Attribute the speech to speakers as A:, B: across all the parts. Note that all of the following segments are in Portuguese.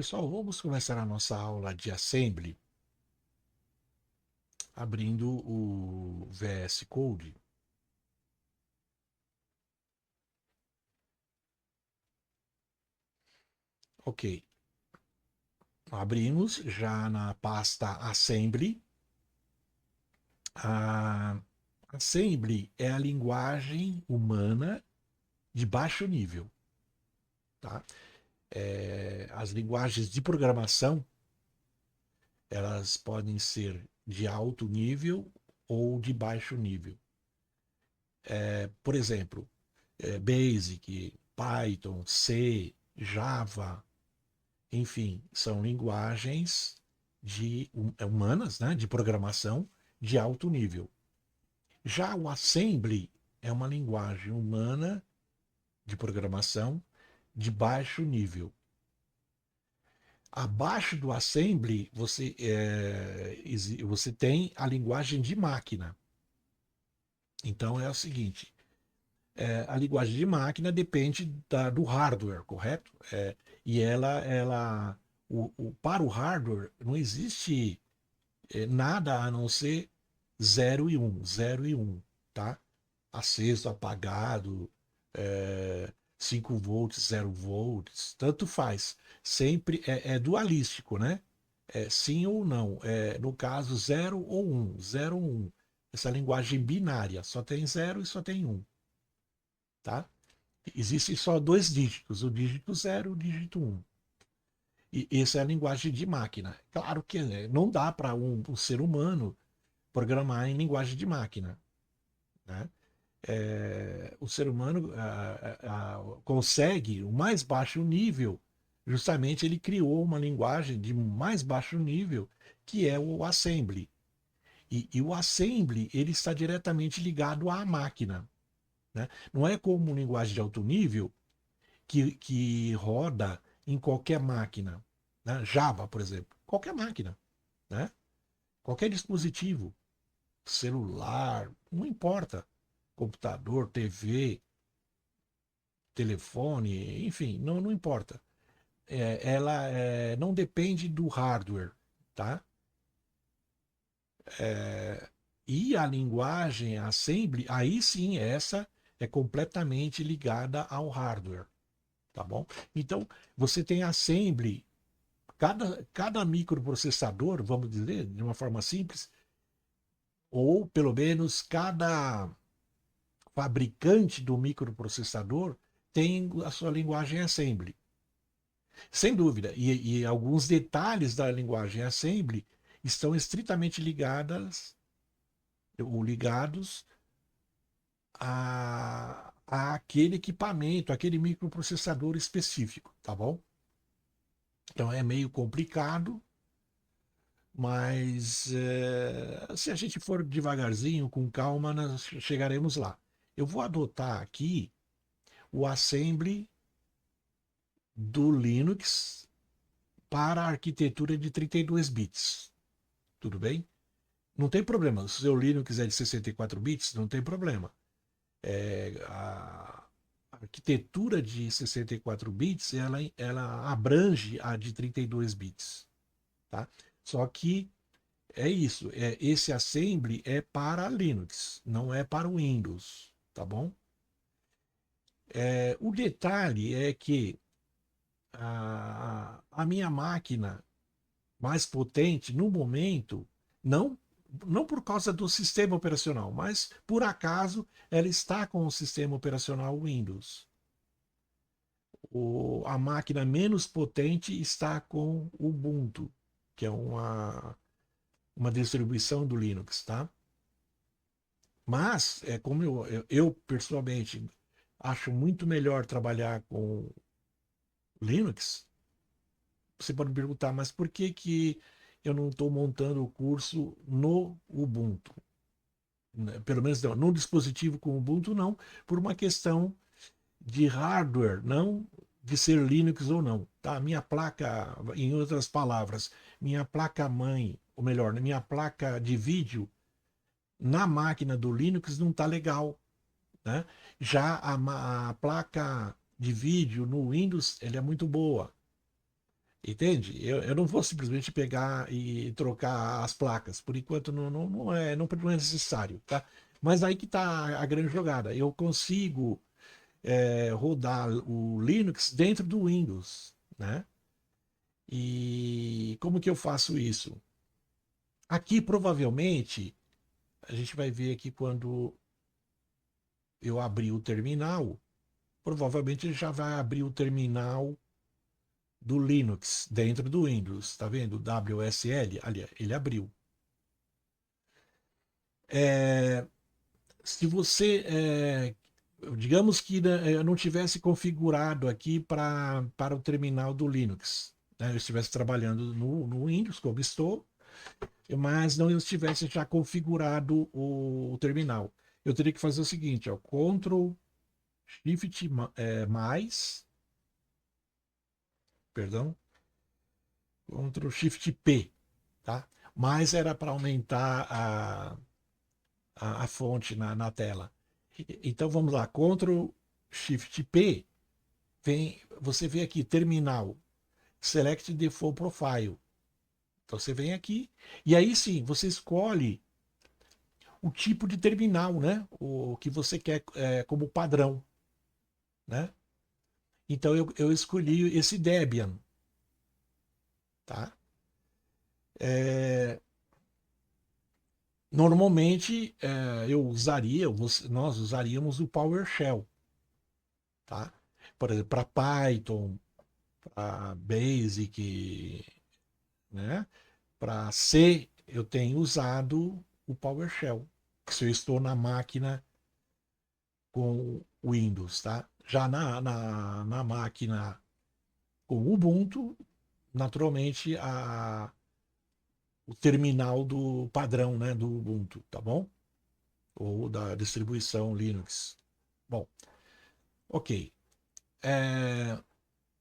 A: Pessoal, vamos começar a nossa aula de Assembly abrindo o VS Code. Ok, abrimos já na pasta Assembly. A Assembly é a linguagem humana de baixo nível, tá? As linguagens de programação, elas podem ser de alto nível ou de baixo nível. Por exemplo, Basic, Python, C, Java, enfim, são linguagens humanas, né, de programação de alto nível. Já o Assembly é uma linguagem humana de programação de baixo nível. Abaixo do Assembly, você tem a linguagem de máquina. Então é o seguinte: a linguagem de máquina depende do hardware, correto? E para o hardware não existe nada a não ser 0 e 1, tá? Aceso, apagado, é, 5 volts, 0 volts, tanto faz. Sempre é dualístico, né? É sim ou não. No caso, 0 ou 1, 0 ou 1. Essa linguagem binária, só tem 0 e só tem 1, tá? Existem só dois dígitos, o dígito 0 e o dígito 1. E essa é a linguagem de máquina. Claro que não dá para um ser humano programar em linguagem de máquina, né? O ser humano consegue o mais baixo nível, justamente ele criou uma linguagem de mais baixo nível, que é o assembly. E o assembly ele está diretamente ligado à máquina, né? Não é como linguagem de alto nível que roda em qualquer máquina, né? Java, por exemplo, qualquer máquina, né? Qualquer dispositivo, celular, não importa, computador, TV, telefone, enfim, não importa. Ela não depende do hardware, tá? E a linguagem a assembly, aí sim, essa é completamente ligada ao hardware, tá bom? Então, você tem assembly. Cada microprocessador, vamos dizer, de uma forma simples, ou pelo menos cada fabricante do microprocessador tem a sua linguagem assembly. Sem dúvida. E alguns detalhes da linguagem assembly estão estritamente ligadas ou ligados a aquele equipamento, aquele microprocessador específico, tá bom? Então é meio complicado, mas se a gente for devagarzinho, com calma, nós chegaremos lá. Eu vou adotar aqui o assembly do Linux para a arquitetura de 32 bits. Tudo bem? Não tem problema. Se o seu Linux é de 64 bits, não tem problema. A arquitetura de 64 bits ela abrange a de 32 bits. Tá? Só que é isso, esse assembly é para Linux, não é para o Windows, tá bom? O detalhe é que a minha máquina mais potente no momento, não, não por causa do sistema operacional, mas por acaso ela está com o sistema operacional Windows. A máquina menos potente está com o Ubuntu, que é uma distribuição do Linux, tá? Mas, como eu pessoalmente acho muito melhor trabalhar com Linux, você pode me perguntar, mas por que eu não estou montando o curso no Ubuntu? Né? Pelo menos não, no dispositivo com Ubuntu, não, por uma questão de hardware, não de ser Linux ou não. Tá? Minha placa, em outras palavras, minha placa mãe, ou melhor, minha placa de vídeo na máquina do Linux não está legal. Né? Já a placa de vídeo no Windows ele é muito boa. Entende? Eu não vou simplesmente pegar e trocar as placas. Por enquanto não é necessário, tá? Mas aí que está a grande jogada. Eu consigo rodar o Linux dentro do Windows, né? E como que eu faço isso? Aqui provavelmente a gente vai ver aqui quando eu abrir o terminal, provavelmente ele já vai abrir o terminal do Linux dentro do Windows, tá vendo? WSL, ali, ele abriu. É, se você, digamos que né, eu não tivesse configurado aqui para o terminal do Linux, né? Eu estivesse trabalhando no Windows, como estou, mas não estivesse já configurado o terminal. Eu teria que fazer o seguinte, ó, Ctrl Shift mais, perdão, Ctrl Shift P, tá? Mais era para aumentar a fonte na tela. Então vamos lá, Ctrl Shift P, você vê aqui, terminal, Select Default Profile. Então você vem aqui, e aí sim, você escolhe o tipo de terminal, né? O que você quer como padrão, né? Então eu escolhi esse Debian, tá? É, normalmente nós usaríamos o PowerShell, tá? Por exemplo, para Python, para Basic, né? Para C, eu tenho usado o PowerShell, se eu estou na máquina com Windows, tá? Já na máquina com Ubuntu, naturalmente o terminal do padrão, né, do Ubuntu, tá bom? Ou da distribuição Linux. Bom, ok. É,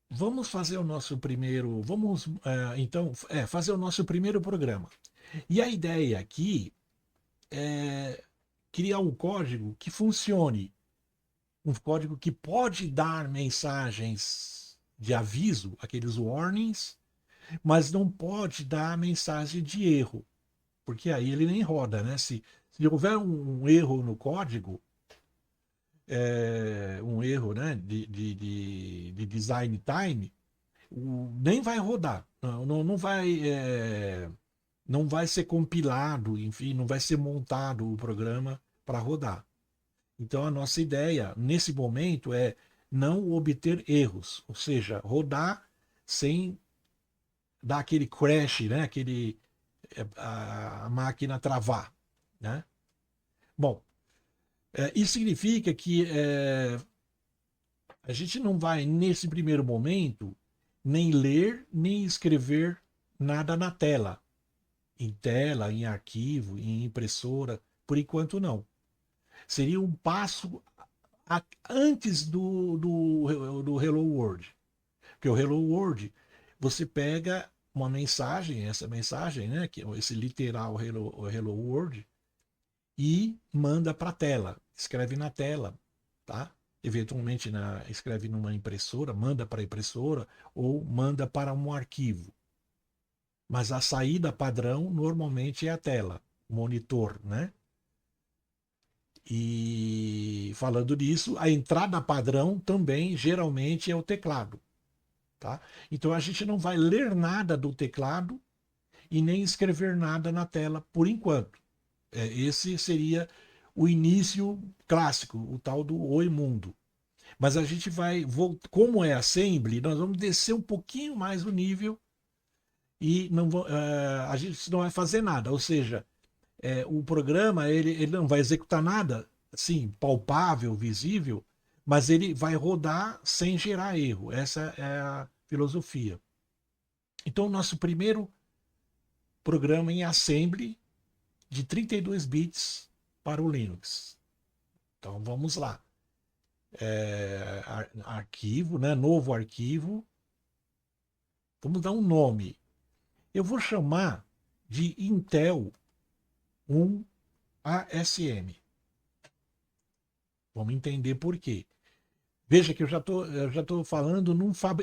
A: vamos fazer o nosso primeiro. Vamos então fazer o nosso primeiro programa. E a ideia aqui é criar um código que funcione, um código que pode dar mensagens de aviso, aqueles warnings, mas não pode dar mensagem de erro, porque aí ele nem roda, né? Se houver um erro no código, um erro, né, de design time, nem vai rodar, não vai ser compilado, enfim, não vai ser montado o programa para rodar. Então a nossa ideia nesse momento é não obter erros, ou seja, rodar sem dar aquele crash, né, a máquina travar, né? Bom, isso significa que a gente não vai, nesse primeiro momento, nem ler, nem escrever nada na tela, em arquivo, em impressora, por enquanto não. Seria um passo antes do Hello World. Porque o Hello World, você pega uma mensagem, essa mensagem, né, que é esse literal Hello World, e manda para a tela, escreve na tela, tá? Eventualmente escreve numa impressora, manda para a impressora ou manda para um arquivo. Mas a saída padrão normalmente é a tela, o monitor, né? E falando nisso, a entrada padrão também geralmente é o teclado, tá? Então a gente não vai ler nada do teclado e nem escrever nada na tela por enquanto. Esse seria o início clássico, o tal do Oi Mundo. Mas a gente vai, como é assembly, nós vamos descer um pouquinho mais o nível e a gente não vai fazer nada. Ou seja, o programa ele não vai executar nada, assim, palpável, visível, mas ele vai rodar sem gerar erro. Essa é a filosofia. Então, o nosso primeiro programa em assembly de 32 bits para o Linux. Então, vamos lá. Arquivo, né? Novo arquivo. Vamos dar um nome. Eu vou chamar de Intel 1 ASM. Vamos entender por quê. Veja que eu já tô falando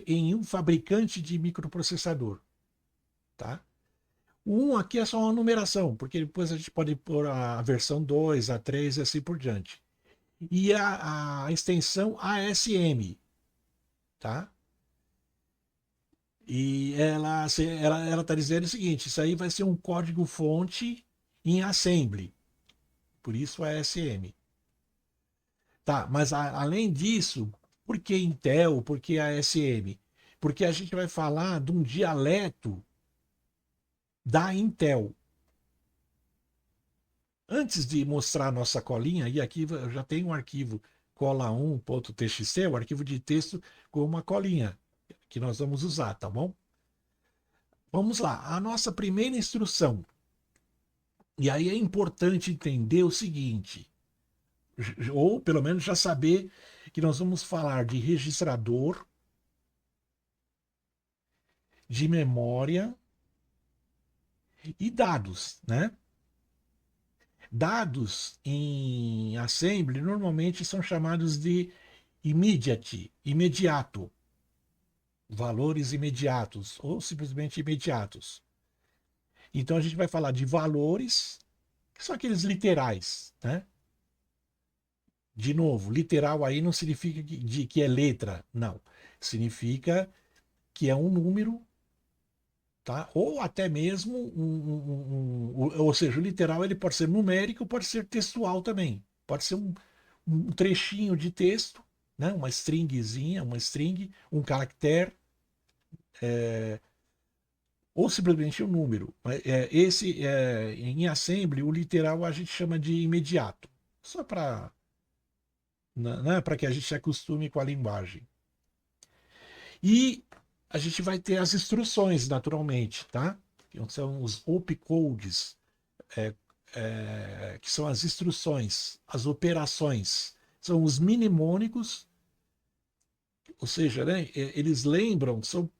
A: em um fabricante de microprocessador, tá? O 1 aqui é só uma numeração, porque depois a gente pode pôr a versão 2, a 3 e assim por diante. E a extensão ASM, tá? E ela está dizendo o seguinte: isso aí vai ser um código-fonte em assembly, por isso ASM. Tá, mas além disso, por que Intel, por que ASM? Porque a gente vai falar de um dialeto da Intel. Antes de mostrar a nossa colinha, e aqui eu já tenho um arquivo cola1.txt, o arquivo de texto com uma colinha que nós vamos usar, tá bom? Vamos lá, a nossa primeira instrução. E aí é importante entender o seguinte, ou pelo menos já saber que nós vamos falar de registrador, de memória e dados, né? Dados em assembly normalmente são chamados de imediato, valores imediatos ou simplesmente imediatos. Então a gente vai falar de valores, que são aqueles literais, né? De novo, literal aí não significa que é letra, não. Significa que é um número, tá? Ou até mesmo ou seja, o literal ele pode ser numérico, pode ser textual também. Pode ser um trechinho de texto, né? Uma stringzinha, uma string, um caractere, ou simplesmente um número. Em assembly, o literal a gente chama de imediato. Só para, né, para que a gente se acostume com a linguagem. E a gente vai ter as instruções, naturalmente, tá? Que são os opcodes, é, que são as instruções, as operações. São os mnemônicos, ou seja, né, eles lembram, são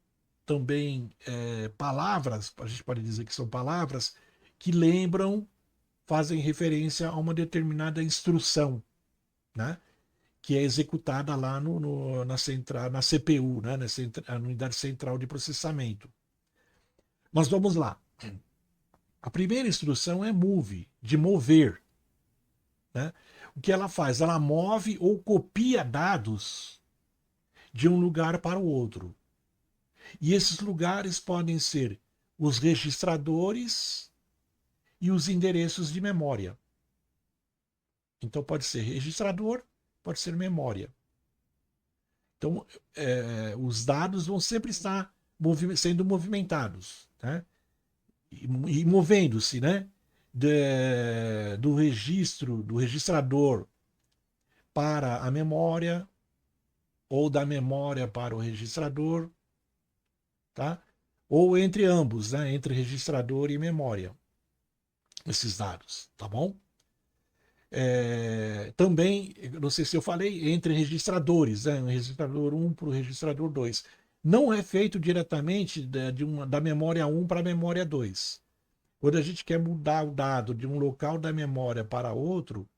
A: também palavras, a gente pode dizer que são palavras, que lembram, fazem referência a uma determinada instrução, né? Que é executada lá na CPU, né? Na unidade central de processamento. Mas vamos lá. A primeira instrução é move, de mover. Né? O que ela faz? Ela move ou copia dados de um lugar para o outro. E esses lugares podem ser os registradores e os endereços de memória. Então pode ser registrador, pode ser memória. Então os dados vão sempre estar sendo movimentados, né? E movendo-se, né? Do registro, do registrador para a memória ou da memória para o registrador, tá? Ou entre ambos, né? Entre registrador e memória, esses dados, tá bom? Também, não sei se eu falei, entre registradores, né? O registrador 1 para o registrador 2. Não é feito diretamente da memória 1 para a memória 2. Quando a gente quer mudar o dado de um local da memória para outro,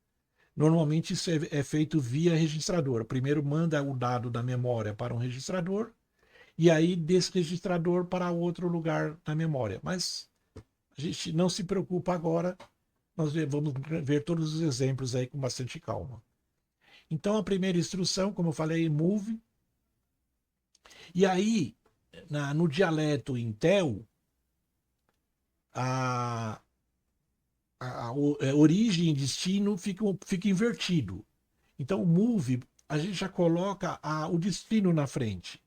A: normalmente isso é feito via registrador. Primeiro manda o dado da memória para um registrador e aí desse registrador para outro lugar da memória. Mas a gente não se preocupa agora, nós vamos ver todos os exemplos aí com bastante calma. Então a primeira instrução, como eu falei, é move. E aí, no dialeto Intel, a, a origem e destino fica invertido. Então, o move, a gente já coloca o destino na frente.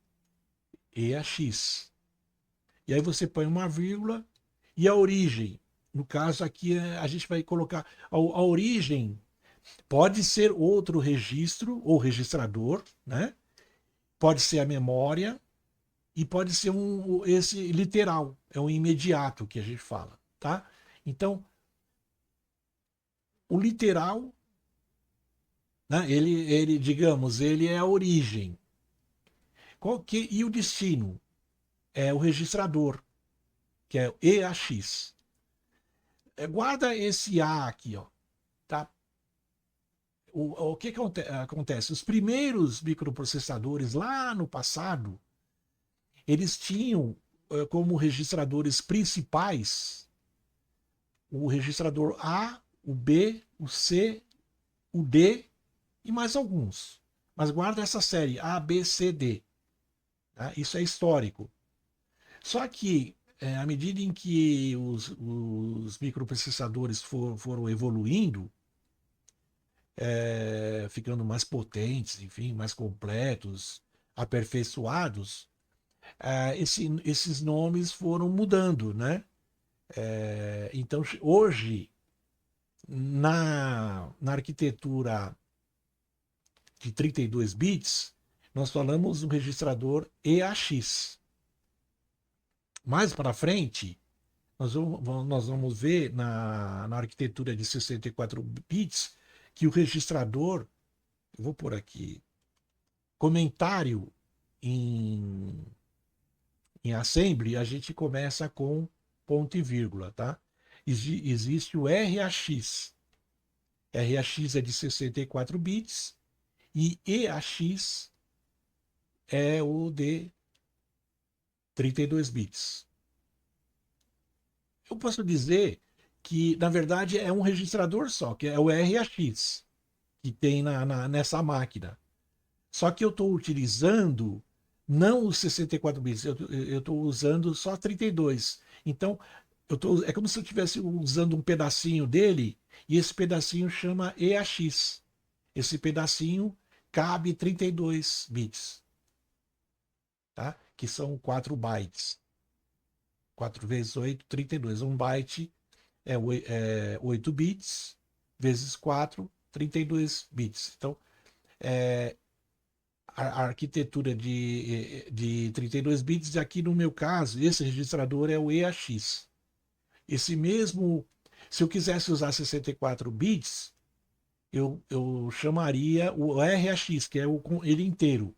A: E é X. E aí você põe uma vírgula e a origem. No caso aqui, a gente vai colocar a origem. Pode ser outro registro ou registrador, né? Pode ser a memória e pode ser esse literal, é um imediato que a gente fala, tá? Então, o literal, né? Digamos, ele é a origem. E o destino? É o registrador, que é o EAX. Guarda esse A aqui, ó, tá? o que, que acontece? Os primeiros microprocessadores lá no passado, eles tinham como registradores principais o registrador A, o B, o C, o D e mais alguns. Mas guarda essa série A, B, C, D. Tá? Isso é histórico. Só que, à medida em que os microprocessadores foram evoluindo, ficando mais potentes, enfim, mais completos, aperfeiçoados, esses nomes foram mudando, né? Então, hoje, na arquitetura de 32 bits, nós falamos do registrador EAX. Mais para frente, nós vamos ver na arquitetura de 64 bits que o registrador, eu vou por aqui, comentário em, em assembly, a gente começa com ponto e vírgula, tá? Existe o RAX. RAX é de 64 bits e EAX é o de 32 bits. Eu posso dizer que, na verdade, é um registrador só, que é o RAX, que tem nessa máquina. Só que eu estou utilizando não os 64 bits, eu estou usando só 32. Então, é como se eu estivesse usando um pedacinho dele, e esse pedacinho chama EAX. Esse pedacinho cabe 32 bits, tá? Que são 4 bytes. 4 vezes 8, 32. Um byte é 8 bits, vezes 4, 32 bits. Então, a arquitetura de 32 bits, e aqui no meu caso, esse registrador é o EAX. Esse mesmo, se eu quisesse usar 64 bits, eu chamaria o RAX, que é ele inteiro,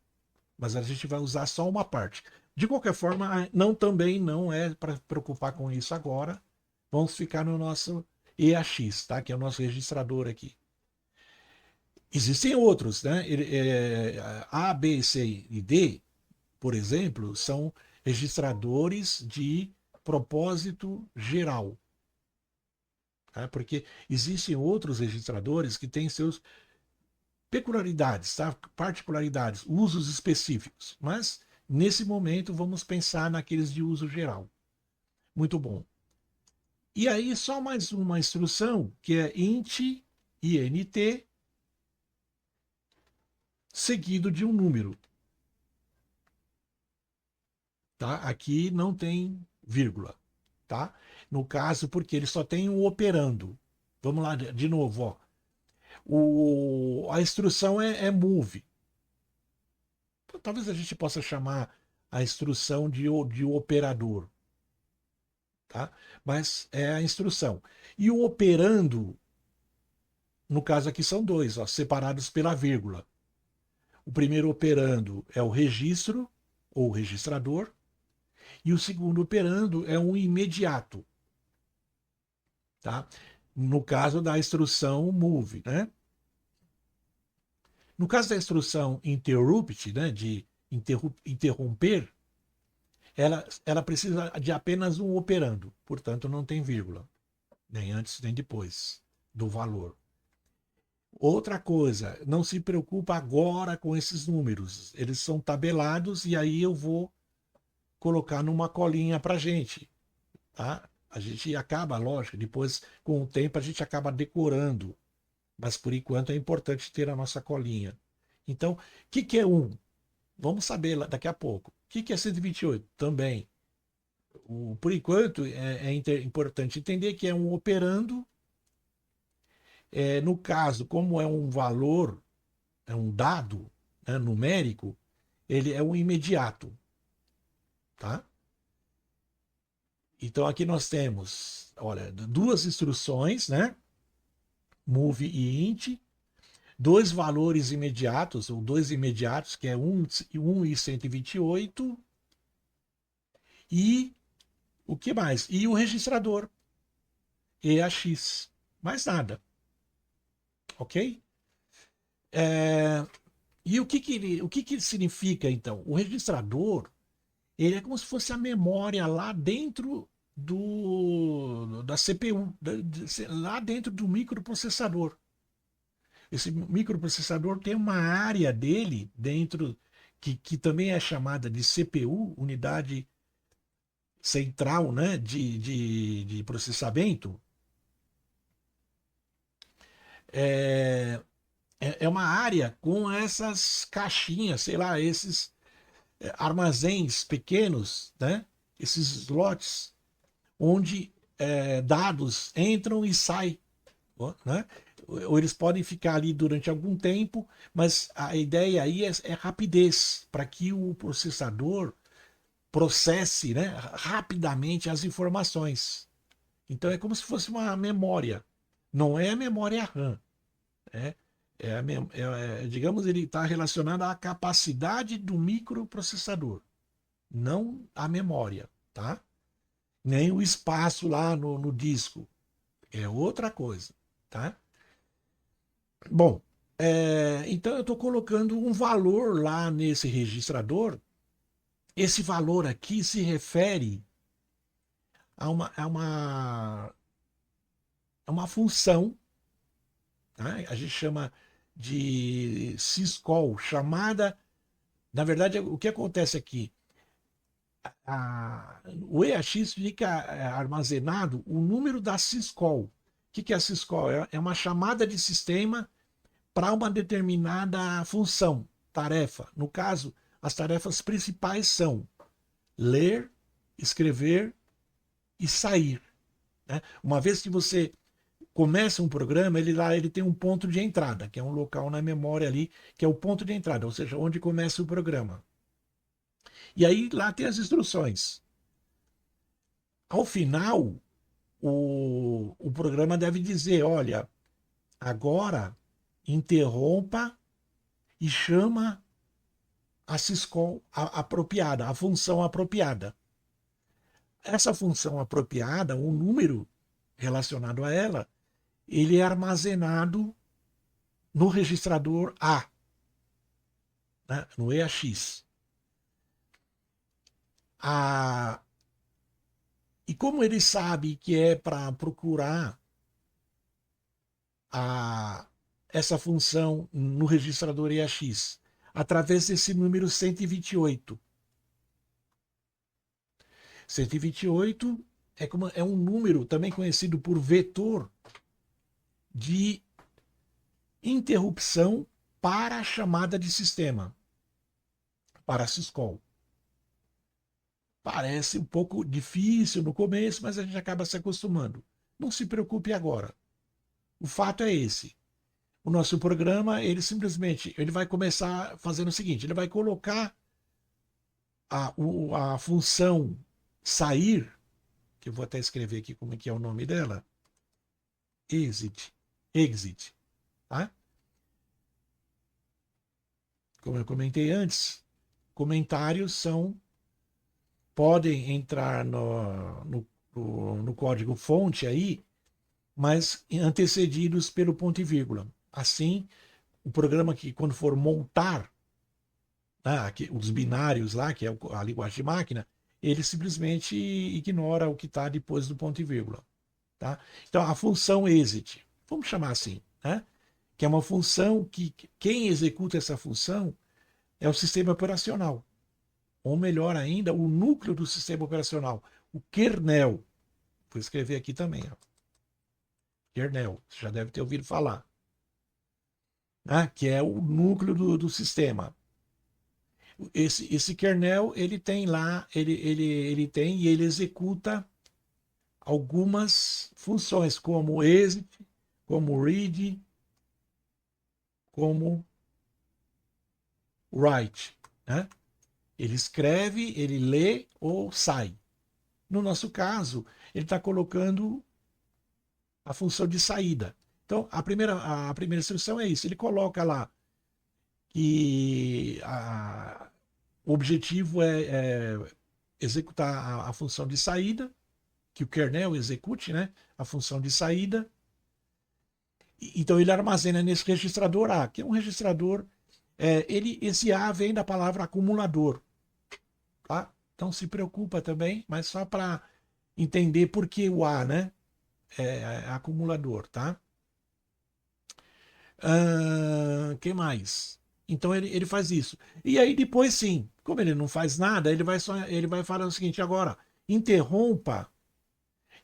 A: mas a gente vai usar só uma parte. De qualquer forma, não também não é para preocupar com isso agora. Vamos ficar no nosso EAX, tá? Que é o nosso registrador aqui. Existem outros, né? A, B, C e D, por exemplo, são registradores de propósito geral. Tá? Porque existem outros registradores que têm seus peculiaridades, tá? Particularidades, usos específicos. Mas, nesse momento, vamos pensar naqueles de uso geral. Muito bom. E aí, só mais uma instrução, que é int, seguido de um número. Tá? Aqui não tem vírgula. Tá? No caso, porque ele só tem um operando. Vamos lá, de novo. Ó. A instrução é move. Talvez a gente possa chamar a instrução de operador. Tá? Mas é a instrução. E o operando, no caso aqui são dois, ó, separados pela vírgula. O primeiro operando é o registro, ou registrador, e o segundo operando é um imediato. Tá? No caso da instrução move. Né? No caso da instrução interrupt, né, de interromper, ela precisa de apenas um operando, portanto não tem vírgula, nem antes nem depois do valor. Outra coisa, não se preocupa agora com esses números, eles são tabelados e aí eu vou colocar numa colinha para gente, tá? A gente acaba, lógico, depois com o tempo a gente acaba decorando, mas por enquanto é importante ter a nossa colinha. Então, o que é 1? Vamos saber daqui a pouco. O que é 128? Também. Por enquanto, importante entender que é um operando. No caso, como é um valor, é um dado, né, numérico, ele é um imediato. Tá? Então, aqui nós temos, olha, duas instruções, né? Move e int, dois valores imediatos, ou dois imediatos, que é 1 e 128, e o que mais? E o registrador, EAX. Mais nada. Ok? E o que significa, então? O registrador, ele é como se fosse a memória lá dentro da CPU, lá dentro do microprocessador. Esse microprocessador tem uma área dele dentro, que também é chamada de CPU, unidade central, né, de processamento. É, é uma área com essas caixinhas, sei lá, esses armazéns pequenos, né, esses slots, onde dados entram e saem, né? Ou eles podem ficar ali durante algum tempo, mas a ideia aí é rapidez, para que o processador processe, né, rapidamente as informações. Então é como se fosse uma memória. Não é a memória RAM. É, digamos, ele está relacionado à capacidade do microprocessador, não à memória, tá? Nem o espaço lá no disco. É outra coisa, tá? Bom, então eu estou colocando um valor lá nesse registrador. Esse valor aqui se refere a uma função, tá? A gente chama de syscall, chamada. Na verdade, o que acontece aqui? O EAX fica armazenado o número da syscall. O que é a syscall? É uma chamada de sistema para uma determinada função, tarefa. No caso, as tarefas principais são ler, escrever e sair, né? Uma vez que você começa um programa, ele tem um ponto de entrada, que é um local na memória ali, que é o ponto de entrada, ou seja, onde começa o programa. E aí lá tem as instruções. Ao final, o programa deve dizer: olha, agora interrompa e chama a syscall apropriada, a função apropriada. Essa função apropriada, o número relacionado a ela, ele é armazenado no registrador A, né, no EAX. E como ele sabe que é para procurar essa função no registrador EAX? Através desse número 128. 128 é um número também conhecido por vetor de interrupção para a chamada de sistema, para a syscall. Parece um pouco difícil no começo, mas a gente acaba se acostumando. Não se preocupe agora. O fato é esse. O nosso programa, ele vai começar fazendo o seguinte: ele vai colocar a função sair, que eu vou até escrever aqui como é que é o nome dela, exit, tá? Como eu comentei antes, comentários podem entrar no código fonte aí, mas antecedidos pelo ponto e vírgula. Assim, o programa que, quando for montar, né, os binários lá, que é a linguagem de máquina, ele simplesmente ignora o que está depois do ponto e vírgula. Tá? Então, a função exit, vamos chamar assim, né, que é uma função que quem executa essa função é o sistema operacional. Ou melhor ainda, o núcleo do sistema operacional, o kernel. Vou escrever aqui também. Ó. Kernel, você já deve ter ouvido falar. Né? Que é o núcleo do sistema. Esse kernel, ele tem lá, ele tem e ele executa algumas funções, como exit, como read, como write. Né? Ele escreve, ele lê ou sai. No nosso caso, ele está colocando a função de saída. Então, a primeira instrução é isso. Ele coloca lá que o objetivo é executar a função de saída, que o kernel execute, né, a função de saída, Então ele armazena nesse registrador A, que é um registrador. Esse A vem da palavra acumulador, tá? Então se preocupa também, mas só para entender por que o A, né? É acumulador, tá? Que mais? Então ele faz isso. E aí depois sim, como ele não faz nada, ele vai falar o seguinte, agora, interrompa.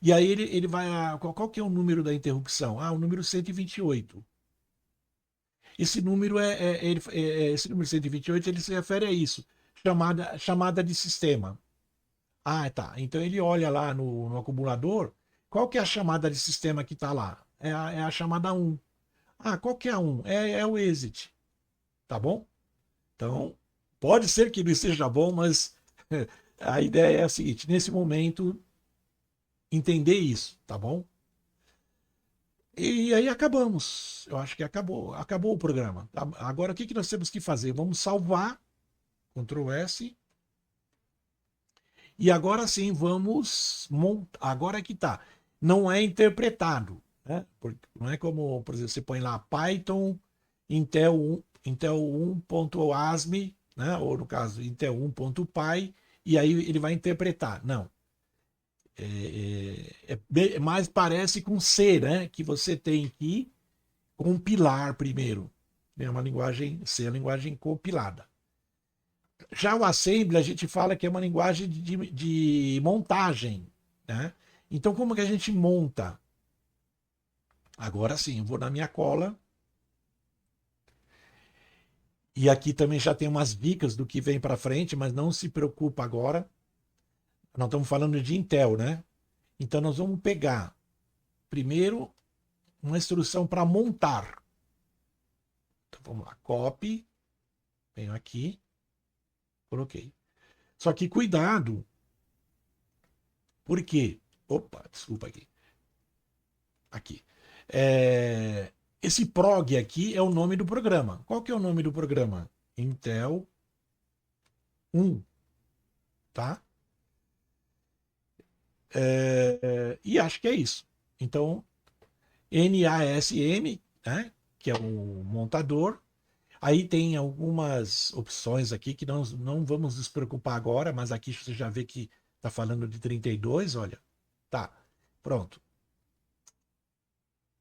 A: E aí ele vai. Qual que é o número da interrupção? O número 128. Esse número esse número 128 ele se refere a isso, chamada de sistema. Tá. Então ele olha lá no acumulador, qual que é a chamada de sistema que está lá? É a chamada 1. Qual que é a 1? É o exit, tá bom? Então, pode ser que não esteja bom, mas a ideia é a seguinte, nesse momento, entender isso, tá bom? E aí acabamos. Eu acho que acabou o programa. Agora o que nós temos que fazer? Vamos salvar, Ctrl S, e agora sim vamos montar. Agora é que tá. Não é interpretado, né? Não é como, por exemplo, você põe lá Python Intel 1, Intel 1.asm, né? Ou no caso Intel 1.py, e aí ele vai interpretar. Não. Mais parece com C, né? Que você tem que compilar primeiro. É uma linguagem C, é uma linguagem compilada. Já o assembly a gente fala que é uma linguagem de montagem, né? Então como que a gente monta? Agora sim, eu vou na minha cola e aqui também já tem umas dicas do que vem para frente, mas não se preocupa agora. Nós estamos falando de Intel, né? Então nós vamos pegar primeiro uma instrução para montar. Então vamos lá, copy, venho aqui, coloquei. Só que cuidado, por quê? Opa, desculpa aqui. Aqui. Esse prog aqui é o nome do programa. Qual que é o nome do programa? Intel 1, tá? E acho que é isso. Então, NASM, né, que é o montador. Aí tem algumas opções aqui que nós não vamos nos preocupar agora, mas aqui você já vê que está falando de 32, olha. Tá, pronto.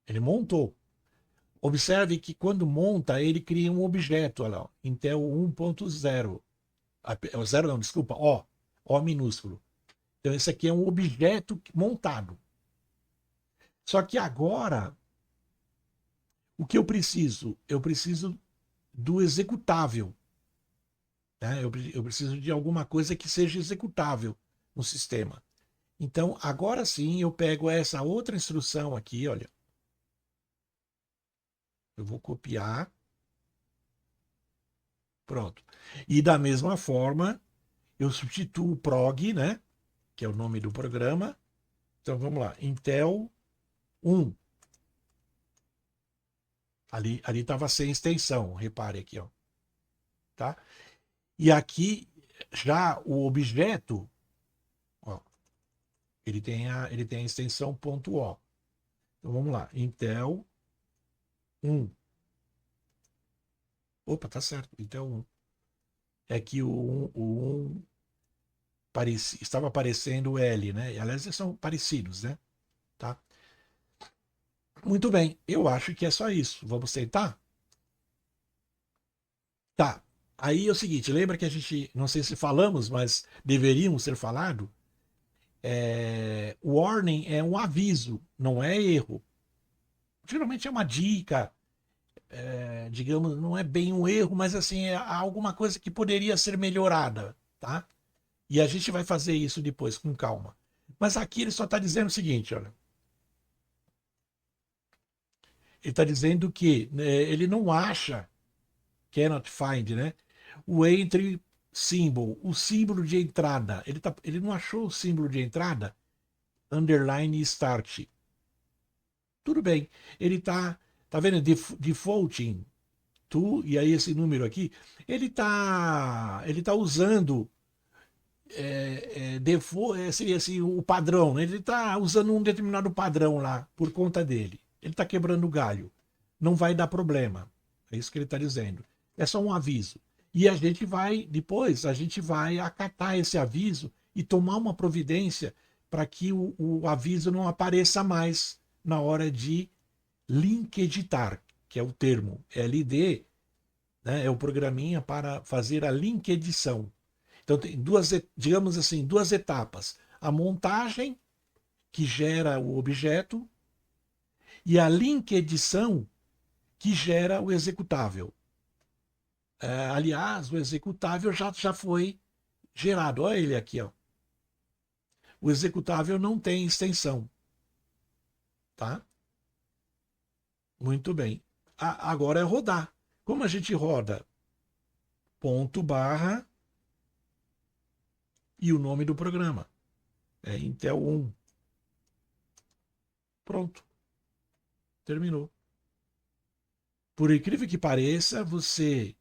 A: Ele montou. Observe que quando monta, ele cria um objeto, olha lá, Intel 1.0. Zero não, desculpa, O minúsculo. Então esse aqui é um objeto montado. Só que agora, o que eu preciso? Eu preciso do executável. Né? Eu preciso de alguma coisa que seja executável no sistema. Então, agora sim, eu pego essa outra instrução aqui, olha. Eu vou copiar. Pronto. E da mesma forma, eu substituo o prog, né? Que é o nome do programa. Então vamos lá. Intel 1. Ali estava sem extensão, repare aqui, ó. Tá? E aqui já o objeto, ó, ele tem a extensão .o. Então vamos lá. Intel 1. Opa, tá certo. Intel 1. É que o 1 estava aparecendo o L, né? Aliás, eles são parecidos, né? Tá? Muito bem, eu acho que é só isso. Vamos tentar? Tá. Aí é o seguinte, lembra que a gente, não sei se falamos, mas deveríamos ter falado, warning é um aviso, não é erro. Geralmente é uma dica, digamos, não é bem um erro, mas assim, é alguma coisa que poderia ser melhorada, tá? E a gente vai fazer isso depois, com calma. Mas aqui ele só está dizendo o seguinte, olha. Ele está dizendo que né, ele não acha, cannot find, né? O entry symbol, o símbolo de entrada. Ele não achou o símbolo de entrada, underline start. Tudo bem. Ele tá vendo defaulting to, e aí esse número aqui, ele tá usando seria assim, o padrão, né? Ele está usando um determinado padrão lá por conta dele. Ele está quebrando o galho. não vai dar problema. É isso que ele está dizendo. É só um aviso. E a gente vai, depois, a gente vai acatar esse aviso e tomar uma providência para que o aviso não apareça mais na hora de link editar, que é o termo LD, né, é o programinha para fazer a link edição. Então tem duas, digamos assim, duas etapas. A montagem, que gera o objeto, e a link edição, que gera o executável. Aliás, o executável já foi gerado. Olha ele aqui. Ó. O executável não tem extensão. Tá? Muito bem. Agora é rodar. Como a gente roda? Ponto barra e o nome do programa. É Intel 1. Pronto. Terminou. Por incrível que pareça, você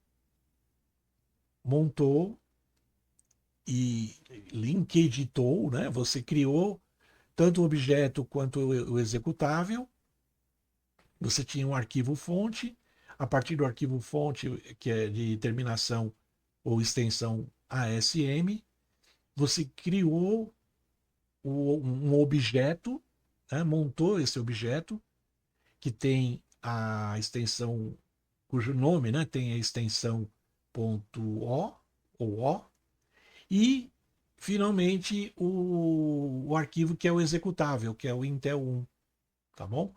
A: montou e link editou, né? Você criou tanto o objeto quanto o executável. Você tinha um arquivo fonte. A partir do arquivo fonte, que é de terminação ou extensão ASM, você criou um objeto, né? Montou esse objeto que tem a extensão, cujo nome, né, tem a extensão .o ou O, e finalmente o arquivo que é o executável, que é o Intel 1, tá bom?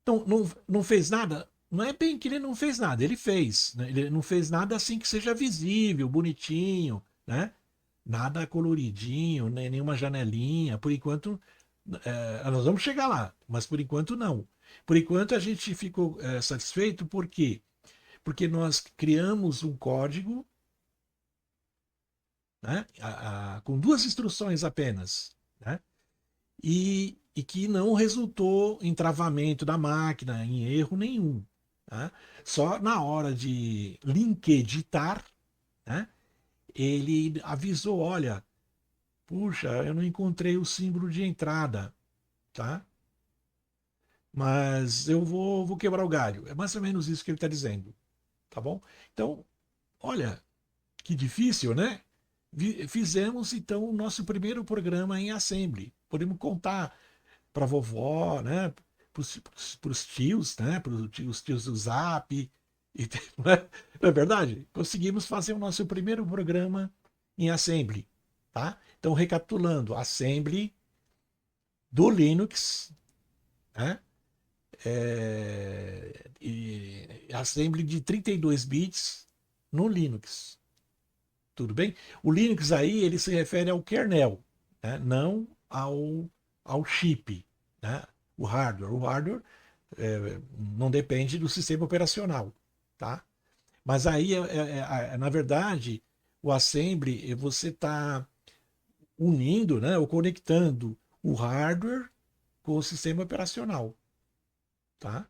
A: Então, não fez nada? Não é bem que ele não fez nada, ele fez, né? Ele não fez nada assim que seja visível, bonitinho, né? Nada coloridinho, nem nenhuma janelinha, por enquanto, nós vamos chegar lá, mas por enquanto não. Por enquanto a gente ficou satisfeito, por quê? Porque nós criamos um código, né, com duas instruções apenas, né, e que não resultou em travamento da máquina, em erro nenhum. Tá? Só na hora de link editar, né, ele avisou, olha, puxa, eu não encontrei o símbolo de entrada, tá? Mas eu vou quebrar o galho. É mais ou menos isso que ele está dizendo, tá bom? Então, olha, que difícil, né? Fizemos então o nosso primeiro programa em Assembly. Podemos contar para a vovó, né? Para os tios, né? Para os tios do Zap. E, não é verdade? Conseguimos fazer o nosso primeiro programa em Assembly, tá? Então, recapitulando, Assembly do Linux, né? Assembly de 32 bits no Linux. Tudo bem? O Linux aí ele se refere ao kernel, né? Não ao chip, né? O hardware. O hardware não depende do sistema operacional, tá? Mas aí, na verdade, o assembly você está unindo, né, ou conectando o hardware com o sistema operacional, tá?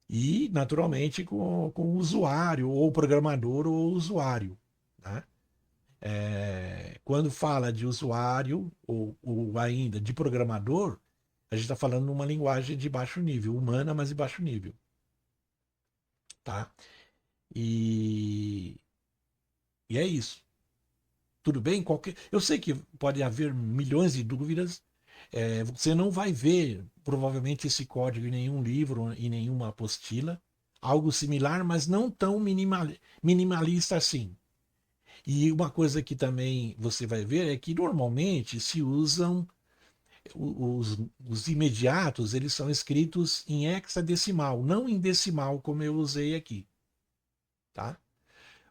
A: E, naturalmente, com o usuário, ou o programador, ou o usuário, né? Quando fala de usuário ou ainda de programador, a gente está falando numa linguagem de baixo nível, humana, mas de baixo nível, tá? E, e é isso. Tudo bem? Eu sei que pode haver milhões de dúvidas. Você não vai ver provavelmente esse código em nenhum livro, em nenhuma apostila. Algo similar, mas não tão minimalista assim. E uma coisa que também você vai ver é que normalmente se usam os imediatos, eles são escritos em hexadecimal, não em decimal como eu usei aqui, tá?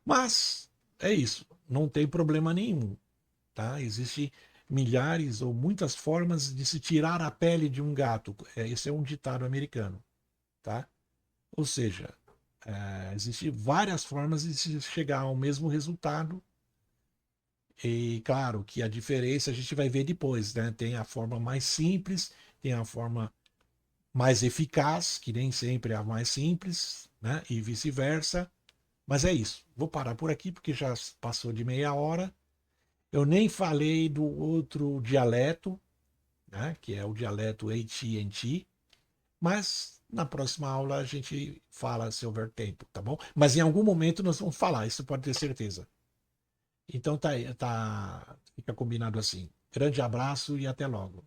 A: Mas é isso, não tem problema nenhum, tá? Existem milhares ou muitas formas de se tirar a pele de um gato. Esse é um ditado americano, tá? Ou seja, existem várias formas de se chegar ao mesmo resultado. E claro que a diferença a gente vai ver depois, né? Tem a forma mais simples, tem a forma mais eficaz, que nem sempre é a mais simples, né? E vice-versa. Mas é isso. Vou parar por aqui porque já passou de meia hora. Eu nem falei do outro dialeto, né? Que é o dialeto AT&T, mas Na próxima aula a gente fala se houver tempo, tá bom? Mas em algum momento nós vamos falar, isso pode ter certeza. Então tá, fica combinado assim. Grande abraço e até logo.